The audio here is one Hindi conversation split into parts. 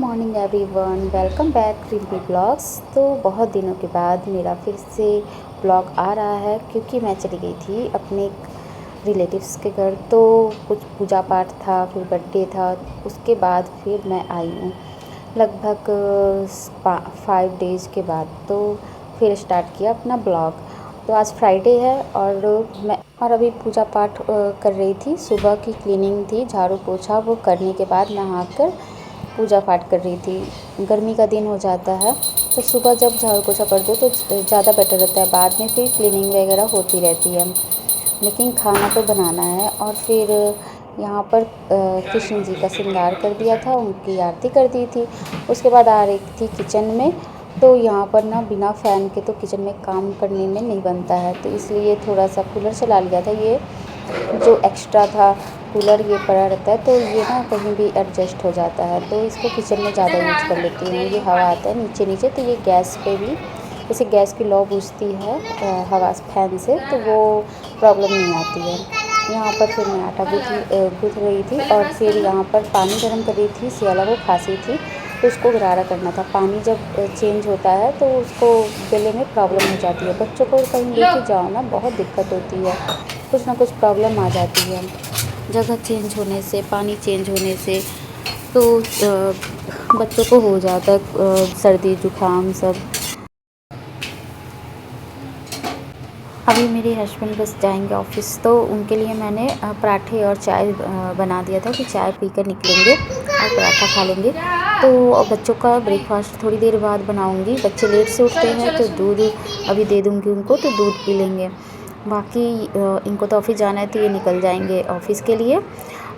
Morning everyone, welcome back Rimpy blogs. तो बहुत दिनों के बाद मेरा फिर से ब्लॉग आ रहा है क्योंकि मैं चली गई थी अपने रिलेटिव्स के घर। तो कुछ पूजा पाठ था, फिर बर्थडे था, उसके बाद फिर मैं आई हूँ लगभग 5 डेज़ के बाद। तो फिर स्टार्ट किया अपना ब्लॉग। तो आज फ्राइडे है और अभी पूजा पाठ कर रही थी। सुबह की क्लीनिंग थी, झाड़ू पोछा वो करने के बाद नहाकर पूजा पाठ कर रही थी। गर्मी का दिन हो जाता है तो सुबह जब झाड़ू पोछा कर दो तो ज़्यादा बेटर रहता है, बाद में फिर क्लीनिंग वगैरह होती रहती है। लेकिन खाना तो बनाना है। और फिर यहाँ पर कृष्ण जी का श्रृंगार कर दिया था, उनकी आरती कर दी थी। उसके बाद आ रही थी किचन में। तो यहाँ पर ना बिना फ़ैन के तो किचन में काम करने में नहीं बनता है, तो इसलिए थोड़ा सा कूलर चला लिया था। ये जो एक्स्ट्रा था कूलर ये पड़ा रहता है, तो ये ना कहीं भी एडजस्ट हो जाता है, तो इसको किचन में ज़्यादा यूज कर लेती हूँ। ये हवा आता है नीचे नीचे, तो ये गैस पे भी जैसे गैस की लौ बुझती है हवा फैन से, तो वो प्रॉब्लम नहीं आती है। यहाँ पर फिर मैं आटा गूँथ रही थी और फिर यहाँ पर पानी गर्म कर रही थी। सियाला को खांसी थी तो उसको गरारा करना था। पानी जब चेंज होता है तो उसको गले में प्रॉब्लम हो जाती है। बच्चों को कहीं लेके जाओ ना, बहुत दिक्कत होती है, कुछ ना कुछ प्रॉब्लम आ जाती है जगह चेंज होने से, पानी चेंज होने से। तो बच्चों को हो जाता है सर्दी जुकाम सब। अभी मेरे हस्बैंड बस जाएंगे ऑफिस, तो उनके लिए मैंने पराठे और चाय बना दिया था कि चाय पीकर निकलेंगे और पराठा खा लेंगे। तो बच्चों का ब्रेकफास्ट थोड़ी देर बाद बनाऊंगी। बच्चे लेट से उठते हैं तो दूध अभी दे दूंगी उनको, तो दूध पी लेंगे। बाकी इनको तो ऑफिस जाना है तो ये निकल जाएंगे ऑफिस के लिए।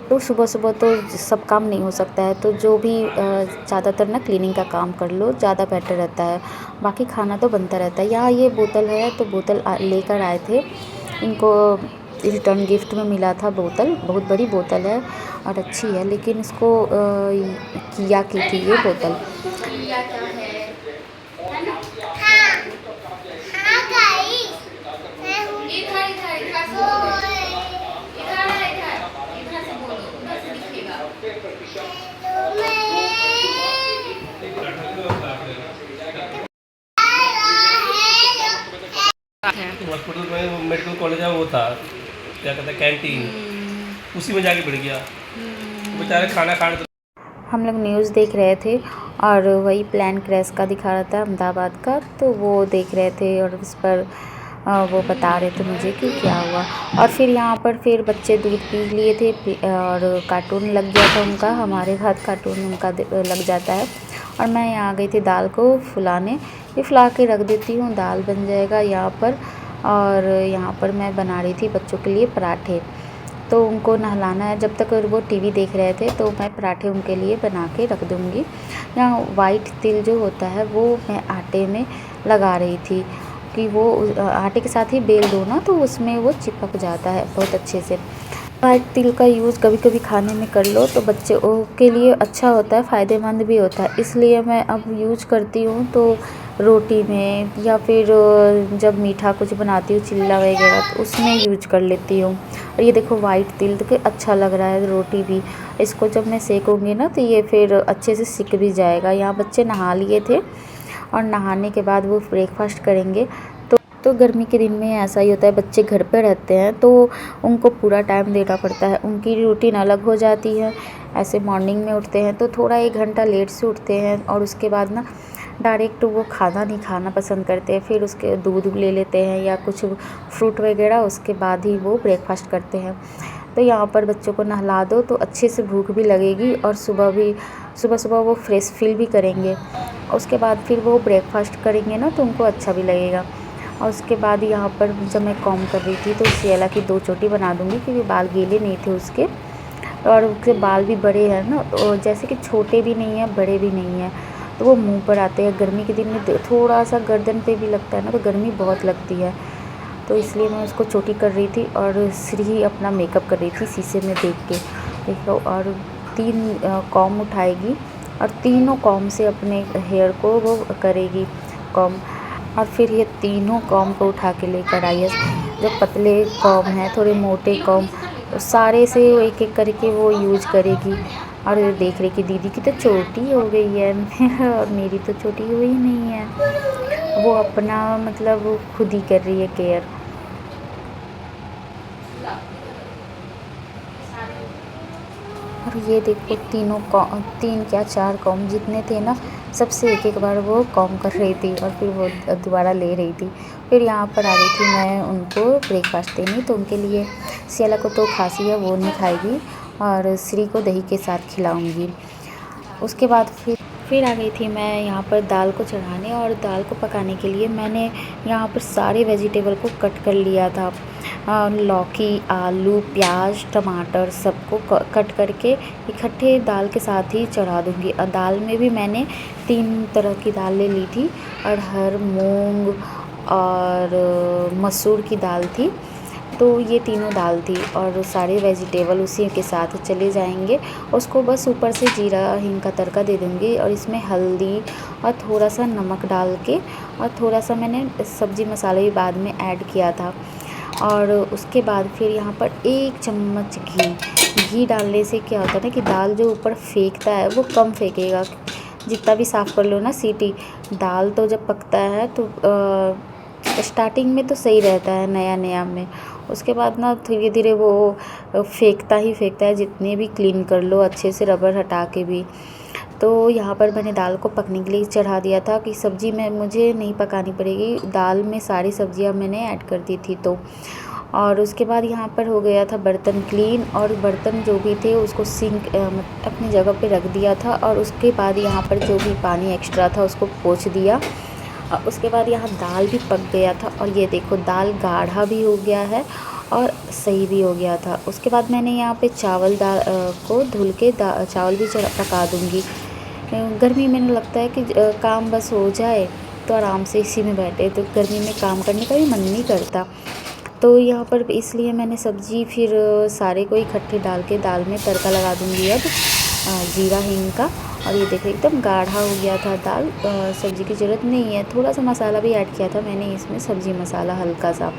तो सुबह सुबह तो सब काम नहीं हो सकता है, तो जो भी ज़्यादातर ना क्लीनिंग का काम कर लो, ज़्यादा बेटर रहता है। बाकी खाना तो बनता रहता है। यहाँ ये बोतल है तो बोतल लेकर आए थे, इनको रिटर्न गिफ्ट में मिला था। बोतल बहुत बड़ी बोतल है और अच्छी है, लेकिन इसको किया की थी ये बोतल। हॉस्पिटल में मेडिकल कॉलेज है, वो था क्या कहते हैं कैंटीन, उसी में जाके बढ़ गया बेचारे खाना खाने। तो हम लोग न्यूज़ देख रहे थे और वही प्लेन क्रैश का दिखा रहा था अहमदाबाद का, तो वो देख रहे थे और उस पर वो बता रहे थे मुझे कि क्या हुआ। और फिर यहाँ पर फिर बच्चे दूध पी लिए थे और कार्टून लग गया था उनका। हमारे हाथ कार्टून उनका लग जाता है। और मैं यहाँ आ गई थी दाल को फुलाने। ये फुला के रख देती हूँ, दाल बन जाएगा यहाँ पर। और यहाँ पर मैं बना रही थी बच्चों के लिए पराठे, तो उनको नहलाना है। जब तक वो टीवी देख रहे थे तो मैं पराठे उनके लिए बना के रख दूँगी। यहाँ वाइट तिल जो होता है वो मैं आटे में लगा रही थी कि वो आटे के साथ ही बेल दो ना, तो उसमें वो चिपक जाता है बहुत अच्छे से। वाइट तिल का यूज़ कभी कभी खाने में कर लो तो बच्चे के लिए अच्छा होता है, फ़ायदेमंद भी होता है। इसलिए मैं अब यूज करती हूँ तो रोटी में, या फिर जब मीठा कुछ बनाती हूँ चिल्ला वगैरह, तो उसमें यूज कर लेती हूँ। और ये देखो वाइट तिल तो अच्छा लग रहा है रोटी भी। इसको जब मैं सेकूँगी ना तो ये फिर अच्छे से सिक भी जाएगा। यहाँ बच्चे नहा लिए थे और नहाने के बाद वो ब्रेकफास्ट करेंगे। तो गर्मी के दिन में ऐसा ही होता है, बच्चे घर पे रहते हैं तो उनको पूरा टाइम देना पड़ता है, उनकी रूटीन अलग हो जाती है। ऐसे मॉर्निंग में उठते हैं तो थोड़ा 1 घंटा लेट से उठते हैं और उसके बाद ना डायरेक्ट वो खाना नहीं खाना पसंद करते हैं। फिर उसके दूध ले लेते हैं या कुछ फ्रूट वगैरह, उसके बाद ही वो ब्रेकफास्ट करते हैं। तो यहाँ पर बच्चों को नहला दो तो अच्छे से भूख भी लगेगी और सुबह सुबह वो फ्रेश फील भी करेंगे। उसके बाद फिर वो ब्रेकफास्ट करेंगे ना तो उनको अच्छा भी लगेगा। और उसके बाद यहाँ पर जब मैं कॉम कर रही थी तो सियाला की 2 चोटी बना दूँगी क्योंकि बाल गीले नहीं थे उसके। और उसके बाल भी बड़े हैं ना, जैसे कि छोटे भी नहीं हैं बड़े भी नहीं हैं, तो वो मुंह पर आते हैं। गर्मी के दिन में थोड़ा सा गर्दन पे भी लगता है ना, तो गर्मी बहुत लगती है, तो इसलिए मैं उसको चोटी कर रही थी और श्री अपना मेकअप कर रही थी शीशे में देख लो। और 3 कॉम उठाएगी और तीनों कॉम से अपने हेयर को वो करेगी कॉम। और फिर ये तीनों कॉम को उठा के लेकर आई है। जो पतले कॉम हैं, थोड़े मोटे कॉम, सारे से एक एक करके वो यूज करेगी। और देख रही कि दीदी की तो चोटी हो गई है और मेरी तो चोटी हुई नहीं है। वो अपना मतलब वो खुद ही कर रही है केयर। और ये देखो तीन क्या चार कॉम जितने थे ना, सबसे एक एक बार वो कॉम कर रही थी और फिर वो दोबारा ले रही थी। फिर यहाँ पर आ गई थी मैं उनको ब्रेकफास्ट देनी, तो उनके लिए सियाला को तो खांसी है, वो नहीं खाएगी और श्री को दही के साथ खिलाऊंगी। उसके बाद फिर आ गई थी मैं यहाँ पर दाल को चढ़ाने, और दाल को पकाने के लिए मैंने यहाँ पर सारे वेजिटेबल को कट कर लिया था। लौकी, आलू, प्याज, टमाटर सबको कट करके इकट्ठे दाल के साथ ही चढ़ा दूँगी। और दाल में भी मैंने 3 तरह की दाल ले ली थी, अरहर, मूंग और मसूर की दाल थी। तो ये तीनों दाल थी और सारे वेजिटेबल उसी के साथ चले जाएंगे। उसको बस ऊपर से जीरा हींग का तड़का दे दूँगी और इसमें हल्दी और थोड़ा सा नमक डाल के, और थोड़ा सा मैंने सब्ज़ी मसाला भी बाद में ऐड किया था। और उसके बाद फिर यहाँ पर 1 चम्मच घी डालने से क्या होता है ना कि दाल जो ऊपर फेंकता है वो कम फेंकेगा। जितना भी साफ़ कर लो ना सीटी, दाल तो जब पकता है तो स्टार्टिंग में तो सही रहता है नया में, उसके बाद ना धीरे धीरे वो फेंकता है, जितने भी क्लीन कर लो अच्छे से रबर हटा के भी। तो यहाँ पर मैंने दाल को पकने के लिए चढ़ा दिया था कि सब्ज़ी में मुझे नहीं पकानी पड़ेगी, दाल में सारी सब्जियाँ मैंने ऐड कर दी थी। तो और उसके बाद यहाँ पर हो गया था बर्तन क्लीन, और बर्तन जो भी थे उसको सिंक अपनी जगह पे रख दिया था। और उसके बाद यहाँ पर जो भी पानी एक्स्ट्रा था उसको पोंछ दिया। उसके बाद यहाँ दाल भी पक गया था, और ये देखो दाल गाढ़ा भी हो गया है और सही भी हो गया था। उसके बाद मैंने यहाँ पे चावल को धुल के चावल भी पका दूँगी। गर्मी में लगता है कि काम बस हो जाए तो आराम से इसी में बैठे, तो गर्मी में काम करने का भी मन नहीं करता। तो यहाँ पर इसलिए मैंने सब्ज़ी फिर सारे को इकट्ठे डाल के दाल में तड़का लगा दूँगी अब जीरा हींग का। और ये देखो एकदम गाढ़ा हो गया था दाल, सब्ज़ी की ज़रूरत नहीं है। थोड़ा सा मसाला भी ऐड किया था मैंने इसमें, सब्ज़ी मसाला हल्का सा।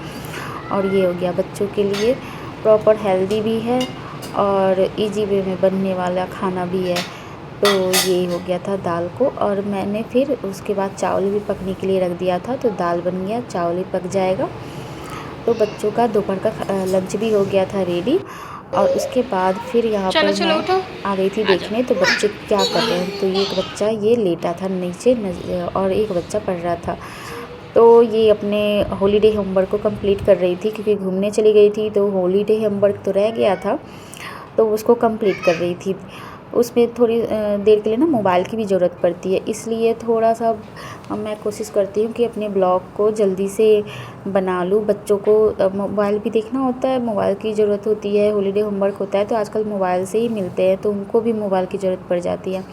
और ये हो गया बच्चों के लिए प्रॉपर हेल्दी भी है और इजी वे में बनने वाला खाना भी है। तो ये हो गया था दाल को, और मैंने फिर उसके बाद चावल भी पकने के लिए रख दिया था। तो दाल बन गया, चावल भी पक जाएगा। तो बच्चों का दोपहर का लंच भी हो गया था रेडी। और उसके बाद फिर यहाँ पर मैं आ गई थी देखने तो बच्चे क्या कर रहे हैं। तो एक बच्चा ये लेटा था नीचे और एक बच्चा पढ़ रहा था। तो ये अपने हॉलीडे होमवर्क को कंप्लीट कर रही थी, क्योंकि घूमने चली गई थी तो हॉलीडे होमवर्क तो रह गया था, तो उसको कंप्लीट कर रही थी। उसमें थोड़ी देर के लिए ना मोबाइल की भी ज़रूरत पड़ती है, इसलिए थोड़ा सा मैं कोशिश करती हूँ कि अपने ब्लॉग को जल्दी से बना लूँ। बच्चों को मोबाइल भी देखना होता है, मोबाइल की ज़रूरत होती है, हॉलीडे होमवर्क होता है तो आजकल मोबाइल से ही मिलते हैं, तो उनको भी मोबाइल की ज़रूरत पड़ जाती है।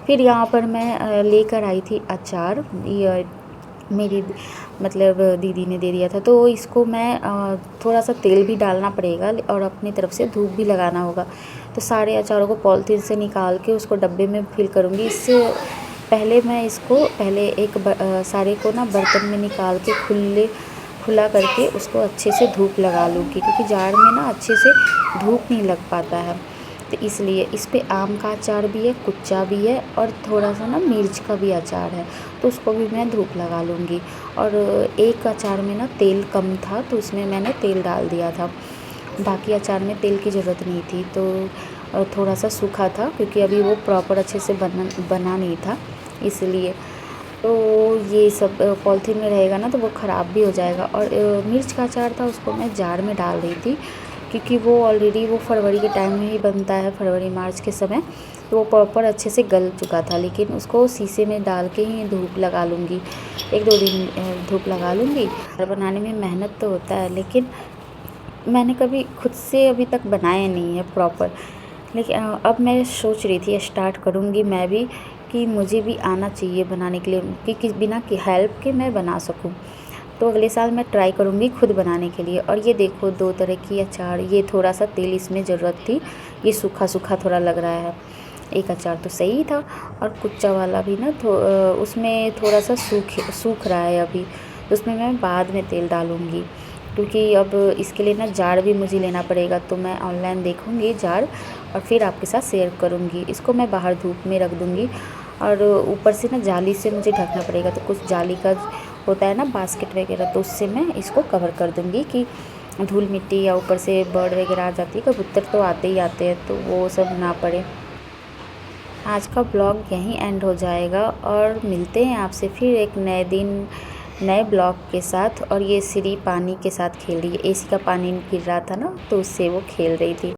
फिर यहाँ पर मैं लेकर आई थी अचार, मेरी मतलब दीदी ने दे दिया था। तो इसको मैं थोड़ा सा तेल भी डालना पड़ेगा और अपनी तरफ से धूप भी लगाना होगा। तो सारे अचारों को पॉलीथीन से निकाल के उसको डब्बे में फिल करूँगी। इससे पहले मैं इसको सारे को ना बर्तन में निकाल के खुला करके उसको अच्छे से धूप लगा लूँगी, क्योंकि जाड़ में ना अच्छे से धूप नहीं लग पाता है। तो इसलिए इस पे आम का अचार भी है, कुच्चा भी है और थोड़ा सा ना मिर्च का भी अचार है, तो उसको भी मैं धूप लगा लूँगी। और एक अचार में ना तेल कम था तो उसमें मैंने तेल डाल दिया था, बाकी अचार में तेल की ज़रूरत नहीं थी। तो थोड़ा सा सूखा था क्योंकि अभी वो प्रॉपर अच्छे से बना नहीं था, इसलिए। तो ये सब पॉलीथीन में रहेगा ना तो वो ख़राब भी हो जाएगा। और मिर्च का अचार था, उसको मैं जार में डाल रही थी, क्योंकि वो ऑलरेडी वो फरवरी के टाइम में ही बनता है, फरवरी मार्च के समय, तो वो प्रॉपर अच्छे से गल चुका था। लेकिन उसको शीशे में डाल के ही धूप लगा लूँगी, 1-2 दिन धूप लगा लूँगी। बनाने में मेहनत तो होता है, लेकिन मैंने कभी खुद से अभी तक बनाया नहीं है प्रॉपर। लेकिन अब मैं सोच रही थी स्टार्ट करूँगी मैं भी, कि मुझे भी आना चाहिए बनाने के लिए, कि बिना की हेल्प के मैं बना सकूँ। तो अगले साल मैं ट्राई करूँगी खुद बनाने के लिए। और ये देखो 2 तरह की अचार, ये थोड़ा सा तेल इसमें ज़रूरत थी, ये सूखा सूखा थोड़ा लग रहा है। एक अचार तो सही था, और कुच्चा वाला भी ना उसमें थोड़ा सा सूख रहा है अभी, तो उसमें मैं बाद में तेल डालूँगी। क्योंकि अब इसके लिए ना जार भी मुझे लेना पड़ेगा, तो मैं ऑनलाइन देखूँगी जार, और फिर आपके साथ शेयर करूँगी। इसको मैं बाहर धूप में रख दूँगी और ऊपर से ना जाली से मुझे ढकना पड़ेगा। तो कुछ जाली का होता है ना बास्केट वगैरह, तो उससे मैं इसको कवर कर दूँगी कि धूल मिट्टी या ऊपर से बर्ड वगैरह आ जाती है। कबूतर तो आते ही आते हैं, तो वो सब ना पड़े। आज का ब्लॉग यहीं एंड हो जाएगा और मिलते हैं आपसे फिर एक नए दिन नए ब्लॉग के साथ। और ये श्री पानी के साथ खेल रही है, एसी का पानी गिर रहा था ना, तो उससे वो खेल रही थी।